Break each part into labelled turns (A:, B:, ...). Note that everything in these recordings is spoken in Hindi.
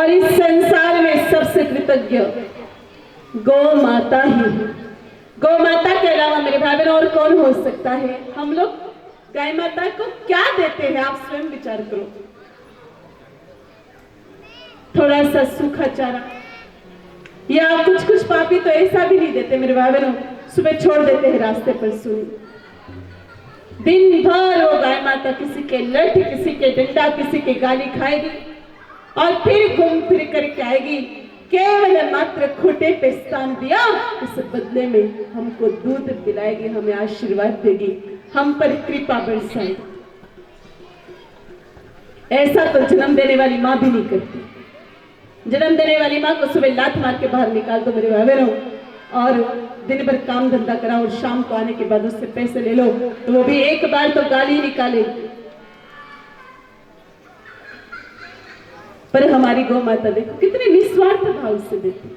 A: और इस संसार में सबसे कृतज्ञ गौ माता ही है। गौ माता के अलावा मेरे भाई बहन और कौन हो सकता है? हम लोग गाय माता को क्या देते हैं? आप स्वयं विचार करो। थोड़ा सा सूखा चारा, या कुछ कुछ पापी तो ऐसा भी नहीं देते मेरे भाई बहनों, सुबह छोड़ देते हैं रास्ते पर सुई। दिन भर वो गाय माता किसी के लठ, किसी के डंडा, किसी के गाली खाएगी और फिर घूम फिर करके आएगी। केवल मात्र खूंटे पे स्थान दिया, इस बदले में हमको दूध पिलाएगी, हमें आशीर्वाद देगी, हम पर कृपा बरसाएगी। ऐसा तो जन्म देने वाली माँ भी नहीं करती। जन्म देने वाली माँ को सुबह लात मार के बाहर निकाल दो मेरे भाई बहनों, और दिन भर काम धंधा कराओ और शाम को आने के बाद उससे पैसे ले लो, तो वो भी एक बार तो गाली निकाले। पर हमारी गौ माता देखो कितने निस्वार्थ भाव से देती।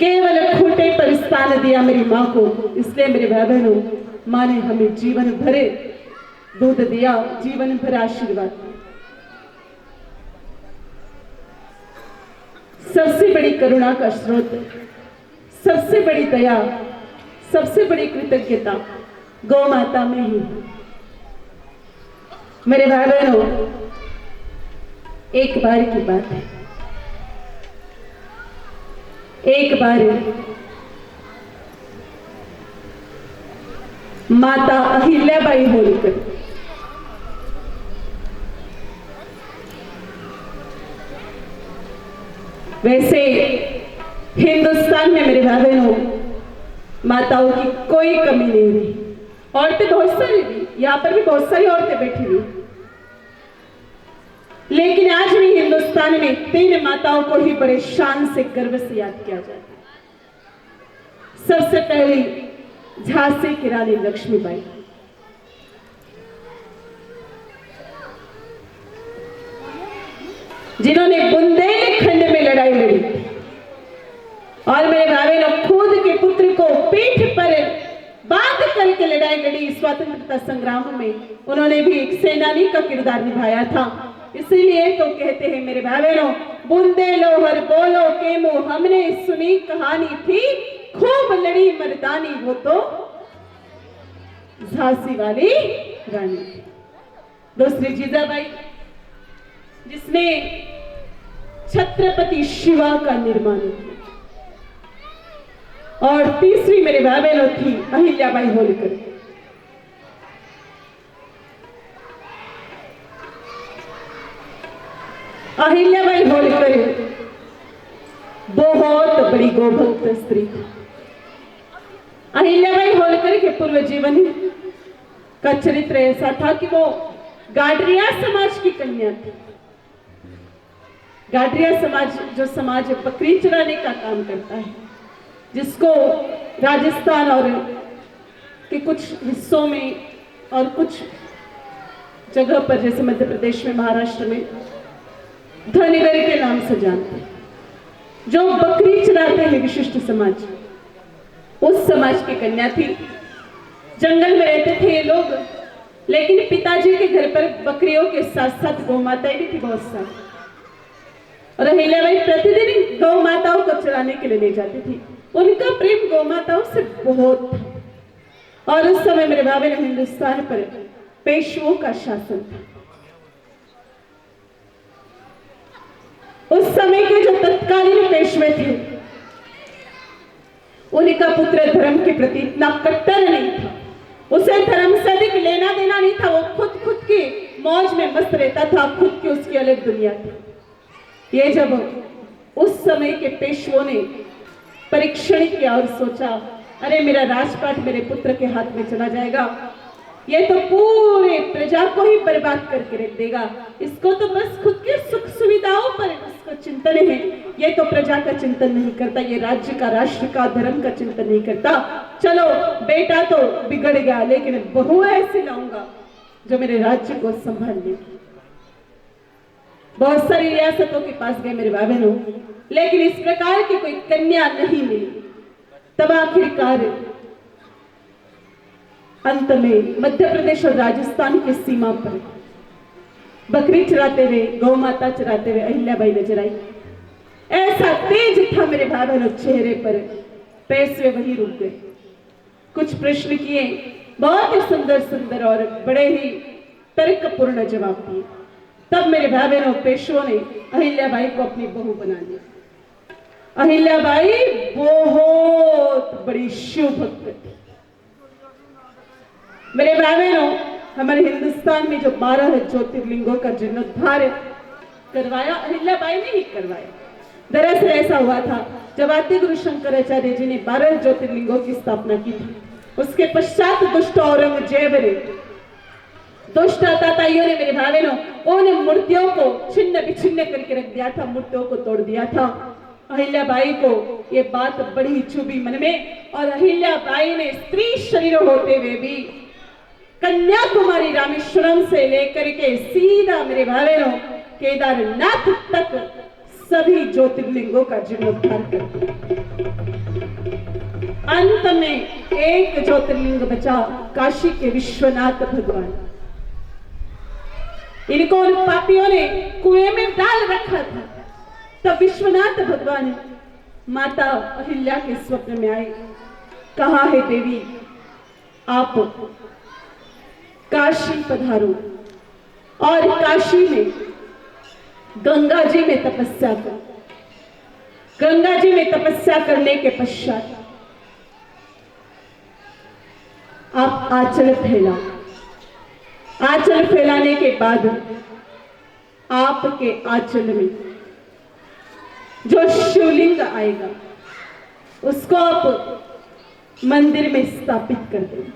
A: केवल खूंटे पर स्थान दिया मेरी माँ को, इसलिए मेरे भाई बहनों, माँ ने हमें जीवन भरे दूध दिया, जीवन भर आशीर्वाद। सबसे बड़ी करुणा का स्रोत, सबसे बड़ी दया, सबसे बड़ी कृतज्ञता गौ माता में ही है। मेरे भाई बहनों, एक बार की बात है, एक बार माता अहिल्याबाई होलकर वैसे हिंदुस्तान में मेरे भाई बहनों माताओं की कोई कमी नहीं रही। औरतें बहुत सारी थी, यहाँ पर भी बहुत सारी औरतें बैठी हुई, लेकिन आज भी हिंदुस्तान में 3 माताओं को ही बड़े शान से, गर्व से याद किया जाता है। सबसे पहली झांसी की रानी लक्ष्मीबाई, जिन्होंने बुंदेलखंड में लड़ाई लड़ी और मेरे भाई ने खुद के पुत्र को पीठ पर बांध करके लड़ाई लड़ी। स्वतंत्रता संग्राम में उन्होंने भी एक सेनानी का किरदार निभाया था। इसीलिए तो कहते हैं मेरे भाई बहनों, बुंदेलो हर बोलो के मुंह, हमने सुनी कहानी थी, खूब लड़ी मर्दानी, वो तो झांसी वाली रानी। दूसरी जीजाबाई, जिसने छत्रपति शिवा का निर्माण किया। और तीसरी मेरे भाई बहनों थी अहिल्याबाई होलकर। अहिल्याबाई होलकर बहुत बड़ी गोभक्त स्त्री थी। अहिल्याबाई होलकर के पूर्व जीवन का चरित्र ऐसा था कि वो गाडरिया समाज की कन्या थी। गाडरिया समाज, जो समाज बकरी चराने का काम करता है, जिसको राजस्थान और के कुछ हिस्सों में और कुछ जगह पर जैसे मध्य प्रदेश में, महाराष्ट्र में धनगर के नाम से जानते हैं, जो बकरी चराते हैं, विशिष्ट समाज, उस समाज की कन्या थी। जंगल में रहते थे ये लोग, लेकिन पिताजी के घर पर बकरियों के साथ साथ गौ माताएं भी थी बहुत सारी, और अहिल्याबाई प्रतिदिन गौ माताओं को चराने के लिए ले जाती थी। उनका प्रेम गौ माताओं से बहुत था। और उस समय मेरे भाई बहन, हिंदुस्तान पर पेशवों का शासन था। उस समय के जो तत्कालीन पेशवे थे, उनका पुत्र धर्म के प्रति इतना कट्टर नहीं था, उसे धर्म से अधिक लेना देना नहीं था। वो खुद की मौज में मस्त रहता था, खुद की उसकी अलग दुनिया थी। ये जब उस समय के पेशवों ने परीक्षण किया और सोचा, अरे मेरा राजपाट मेरे पुत्र के हाथ में चला जाएगा, ये तो पूरे प्रजा को ही बर्बाद करके रख देगा, इसको तो बस खुद के सुख सुविधाओं पर उसका चिंतन है, ये तो प्रजा का चिंतन नहीं करता, ये राज्य का, राष्ट्र का, धर्म का चिंतन नहीं करता। चलो बेटा तो बिगड़ गया, लेकिन बहू ऐसी लाऊंगा जो मेरे राज्य को संभाल लेगी। बहुत सारी रियासतों के पास गए मेरे भाई बहनों, लेकिन इस प्रकार की कोई कन्या नहीं मिली। तब आखिरकार अंत में मध्य प्रदेश और राजस्थान की सीमा पर बकरी चराते हुए, गौ माता चराते हुए अहिल्याबाई नजर आई। ऐसा तेज था मेरे भाई बहनों चेहरे पर, पैसे वही रुक गए। कुछ प्रश्न किए, बहुत ही सुंदर सुंदर और बड़े ही तर्कपूर्ण जवाब दिए। तब मेरे भाई बहनों पेशवों ने अहिल्याबाई को अपनी बहू बना लिया। अहिल्याबाई बहुत बड़ी शिव भक्त थी। मेरे भाई बहनों, हमारे हिंदुस्तान में जो 12 ज्योतिर्लिंगों का जीर्णोद्धार करवाया, अहिल्याबाई ने ही करवाया। दरअसल ऐसा हुआ था, जब आदि गुरु शंकराचार्य जी ने 12 ज्योतिर्लिंगों की स्थापना की थी, उसके पश्चात दुष्ट औरंगजेब ने, दुष्ट ताताइयों ने, मेरे भाई बहनों, उन मूर्तियों को छिन्न विछिन्न करके रख दिया था, मूर्तियों को तोड़ दिया था। अहिल्याबाई को ये बात बड़ी चुभी मन में, और अहिल्याबाई ने स्त्री शरीर होते हुए भी कन्याकुमारी रामेश्वरम से लेकर के सीधा मेरे भाई बहनों केदारनाथ तक सभी ज्योतिर्लिंगों का जीर्णोद्धार कर दिया। अंत में एक ज्योतिर्लिंग बचा, काशी के विश्वनाथ भगवान। इनको उन पापियों ने कुएं में डाल रखा था। तब विश्वनाथ भगवान माता अहिल्या के स्वप्न में आए। कहा है देवी, आप काशी पधारो और काशी में गंगा जी में तपस्या करो। गंगा जी में तपस्या करने के पश्चात आप आंचल फैलाओ। आंचल फैलाने के बाद आपके आंचल में जो शिवलिंग आएगा उसको आप मंदिर में स्थापित कर दें।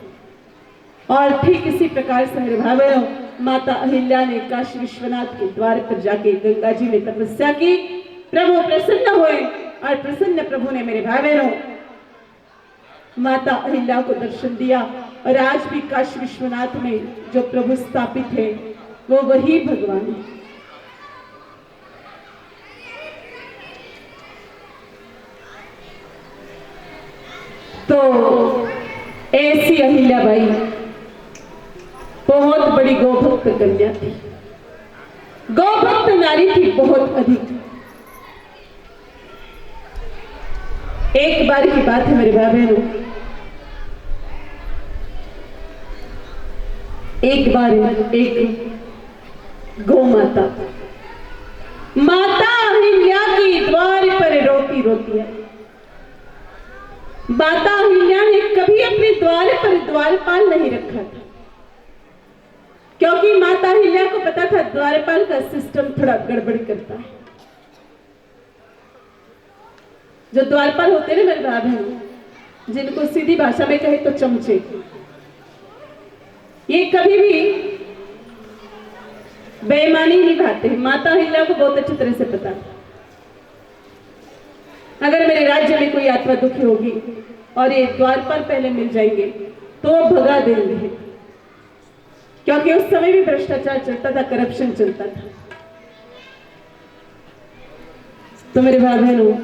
A: और ठीक इसी प्रकार से मेरे भाई बहनों, माता अहिल्या ने काशी विश्वनाथ के द्वार पर जाके गंगा जी में तपस्या की। प्रभु प्रसन्न हुए, और प्रसन्न प्रभु ने मेरे भाई बहनों माता अहिल्या को दर्शन दिया। और आज भी काशी विश्वनाथ में जो प्रभु स्थापित है वो वही भगवान है। तो ऐसी अहिल्याबाई बहुत बड़ी गौभक्त कन्या थी, गौभक्त नारी थी बहुत अधिक। एक बार की बात है मेरे भाई बहनों, एक बार एक गौ माता माता अहिल्या की द्वार पर रोती रोती है। माता अहिल्या ने कभी अपने द्वार पर द्वारपाल नहीं रखा था, क्योंकि माता अहिल्या को पता था द्वारपाल का सिस्टम थोड़ा गड़बड़ करता है। जो द्वारपाल होते हैं ना मेरे भाई बहन, जिनको सीधी भाषा में कहे तो चमचे, ये कभी भी बेईमानी निभाते हैं। माता अहिल्या को बहुत अच्छी तरह से पता है, अगर मेरे राज्य में कोई आत्मा दुखी होगी और ये द्वारपाल पहले मिल जाएंगे तो वो भगा देंगे, क्योंकि उस समय भी भ्रष्टाचार चलता था, करप्शन चलता था। तो मेरे भाई बहनों,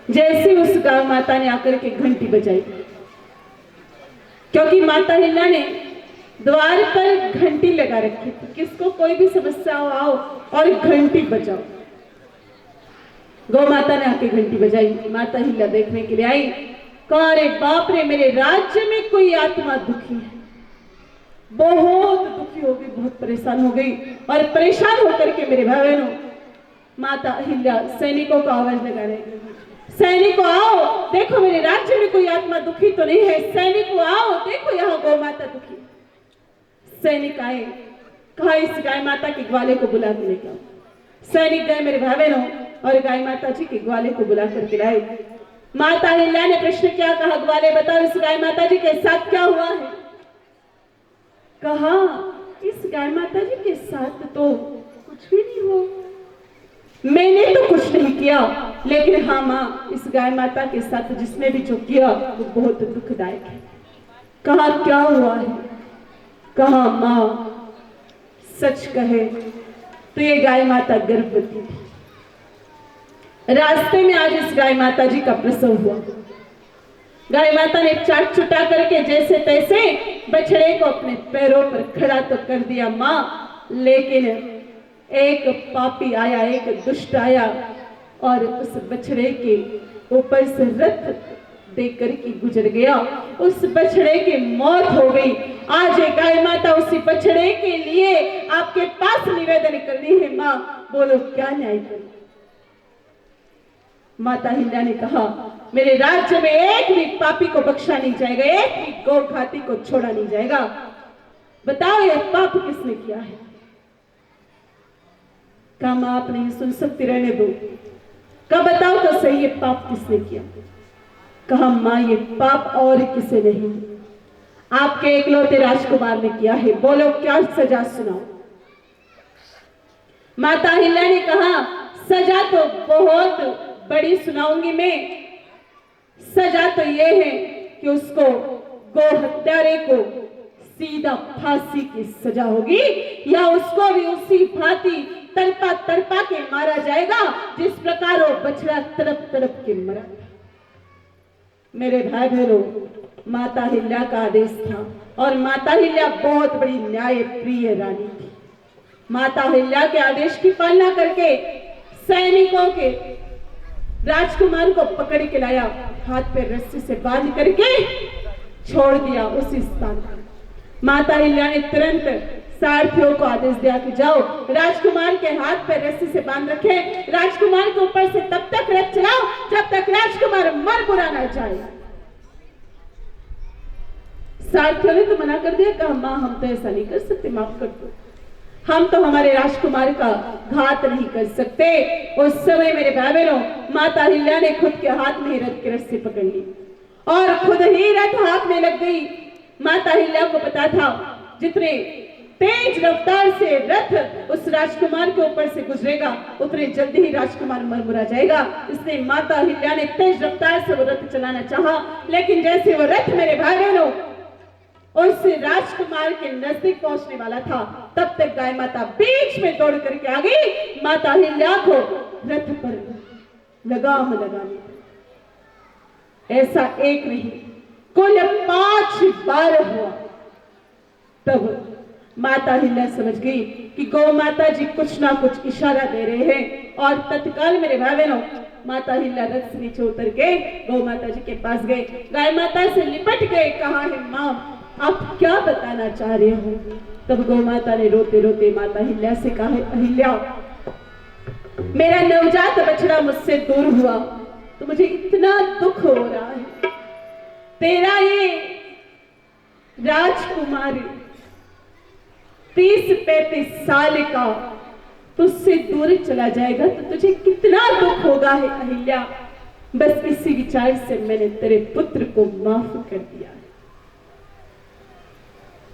A: जैसे उस गांव माता ने आकर के घंटी बजाई, क्योंकि माता अहिल्या ने द्वार पर घंटी लगा रखी थी, किसको कोई भी समस्या हो आओ और घंटी बजाओ। गौ माता ने आके घंटी बजाई, माता अहिल्या देखने के लिए आई। कहा, अरे बाप रे, मेरे राज्य में कोई आत्मा दुखी है, बहुत दुखी हो गई, बहुत परेशान हो गई। और परेशान होकर के मेरे भाई बहनों माता अहिल्या सैनिकों को आवाज लगा रही, सैनिकों आओ, देखो मेरे राज्य में कोई आत्मा दुखी तो नहीं है, सैनिकों आओ, देखो यहाँ गौ माता दुखी। सैनिक आए, कहा इस गाय माता के ग्वाले को बुला के लेके आओ। सैनिक गए मेरे भाई बहनों और गाय माता जी के ग्वाले को बुला करके लाए। माता अहिल्या ने प्रश्न क्या कहा, ग्वाले बताओ इस गाय माता जी के साथ क्या हुआ है। कहा, इस गाय माता जी के साथ तो कुछ भी नहीं हुआ, मैंने तो कुछ नहीं किया, लेकिन हाँ माँ, इस गाय माता के साथ जिसने भी जो किया वो बहुत दुखदायक है। कहा, क्या हुआ है। कहा, माँ सच कहे तो ये गाय माता गर्भवती थी। रास्ते में आज इस गाय माता जी का प्रसव हुआ। गाय माता ने चाट चुटा करके जैसे तैसे बछड़े को अपने पैरों पर खड़ा तो कर दिया माँ, लेकिन एक पापी आया, एक दुष्ट आया और उस बछड़े के ऊपर से रथ देकर के गुजर गया। उस बछड़े की मौत हो गई। आज गाय माता उसी बछड़े के लिए आपके पास निवेदन करनी है, मां बोलो क्या न्याय करूं। माता हिल्या ने कहा, मेरे राज्य में एक भी पापी को बख्शा नहीं जाएगा, एक भी गौघाती को छोड़ा नहीं जाएगा। बताओ ये पाप किसने किया है? कहा मां आप नहीं सुन सकती, रहने दो। कहा बताओ तो सही ये पाप किसने किया? कहा मां ये पाप और किसी नहीं, आपके इकलौते राजकुमार ने किया है। बोलो क्या सजा सुनाओ। माता हिल्या ने कहा सजा तो बहुत बड़ी सुनाऊंगी मैं। सजा तो यह है कि उसको गौ हत्यारे को सीधा फांसी की सजा होगी, या उसको भी उसी भांति तड़पा तड़पा के मारा जाएगा जिस प्रकार वो बछड़ा तड़प तड़प के मरा। मेरे भाई बहनों, माता हिल्या का आदेश था और माता हिल्या बहुत बड़ी न्याय प्रिय रानी थी। माता हिल्या के आदेश की पालना करके सैनिकों के राजकुमार को पकड़ के लाया, हाथ पे रस्सी से बांध करके छोड़ दिया उसी स्थान पर। माता हिल्या ने तुरंत सारथियों को आदेश दिया कि जाओ राजकुमार के हाथ पे रस्सी से बांध रखे, राजकुमार के ऊपर से तब तक रथ चलाओ जब तक राजकुमार मर बुरा ना जाए। सारथियों ने तो मना कर दिया, कहा मां हम तो ऐसा नहीं कर सकते, माफ कर दो, हम तो हमारे राजकुमार का घात नहीं कर सकते। उस समय मेरे भाई बहनों, माता हिल्या ने खुद के हाथ में रथ की रस्सी पकड़ ली और खुद ही रथ हाँकने लग गई। माता हिल्या को पता था जितने तेज रफ्तार से रथ उस राजकुमार के ऊपर से गुजरेगा उतने जल्दी ही राजकुमार मर मुरा जाएगा। इसलिए माता हिल्या ने तेज रफ्तार से वो रथ चलाना चाहा, लेकिन जैसे वो रथ मेरे भाई बहनों उस राजकुमार के नजदीक पहुंचने वाला था, तब तक गाय माता बीच में दौड़ करके आ गई। माता हिल्या को रथ पर लगाम लगाने, ऐसा एक नहीं कुल 5 बार हुआ। तब माता हिल्या समझ गई कि गौ माता जी कुछ ना कुछ इशारा दे रहे हैं और तत्काल मेरे भाई बहनों माता हिल्या रथ से नीचे उतर के गौ माता जी के पास गए, गाय माता से लिपट गए, कहा है मां आप क्या बताना चाह रहे हो? तब गौ माता ने रोते रोते माता हिल्या से कहा, हिल्या मेरा नवजात बछड़ा मुझसे दूर हुआ तो मुझे इतना दुख हो रहा है। तेरा ये राजकुमार 30-35 साल का तुझसे दूर चला जाएगा तो तुझे कितना दुख होगा है अहिल्या। बस इसी विचार से मैंने तेरे पुत्र को माफ कर दिया है।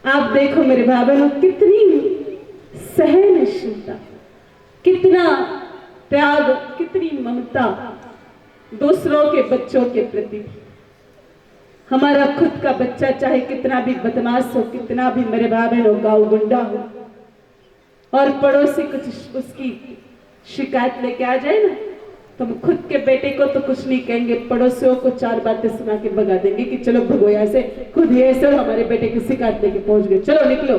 A: आप देखो मेरे भाई बहनों, कितनी सहनशीलता, कितना त्याग, कितनी ममता दूसरों के बच्चों के प्रति। हमारा खुद का बच्चा चाहे कितना भी बदमाश हो, कितना भी मेरे भाई बहनों गाँव गुंडा हो, और पड़ोसी कुछ उसकी शिकायत लेके आ जाए ना, तो हम खुद के बेटे को तो कुछ नहीं कहेंगे, पड़ोसियों को 4 बातें सुना के भगा देंगे कि चलो भगो यहाँ से, खुद ही ऐसे हमारे बेटे की शिकायत लेके पहुंच गए, चलो निकलो।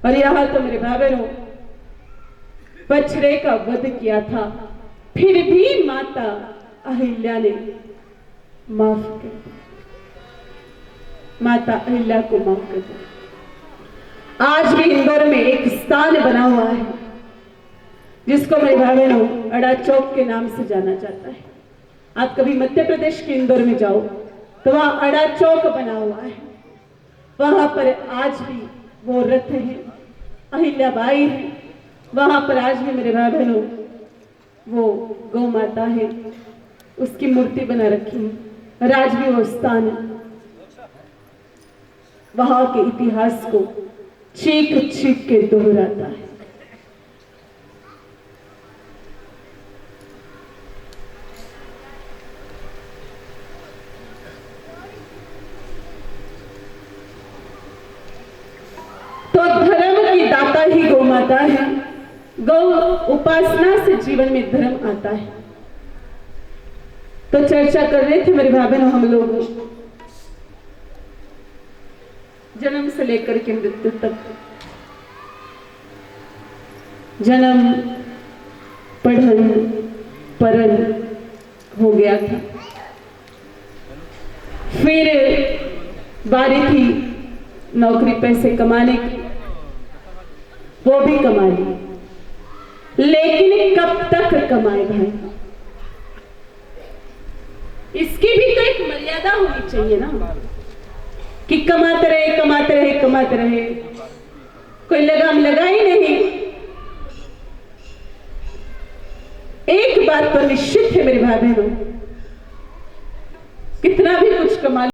A: और यहां तो मेरे भाई बहनों बछड़े का वध किया था, फिर भी माता अहिल्या ने माफ कर दिया। माता अहिल्या को माफ कर दिया। आज भी इंदौर में एक स्थान बना हुआ है जिसको मेरे भाई बहनों अड़ा चौक के नाम से जाना जाता है। आप कभी मध्य प्रदेश के इंदौर में जाओ तो वहां अड़ा चौक बना हुआ है, वहां पर आज भी वो रथ है, अहिल्याबाई है, वहां पर आज भी मेरे भाई बहनों वो गौ माता है, उसकी मूर्ति बना रखी है, और आज भी वो स्थान वहां के इतिहास को चीख चीख के दोहराता है। तो धर्म की दाता ही गौ माता है। गौ उपासना से जीवन में धर्म आता है। तो चर्चा कर रहे थे मेरे भाई बहनों हम लोग जन्म से लेकर के मृत्यु तक जन्म पढ़न परन हो गया था। फिर बारी थी नौकरी पैसे कमाने की, वो भी कमा ली, लेकिन कब तक कमाए भाई? इसकी भी तो एक मर्यादा होनी चाहिए ना, कि कमाते रहे कमाते रहे कमाते रहे, कोई लगाम लगा ही नहीं। एक बात तो निश्चित है मेरे भाई बहनों, कितना भी कुछ कमा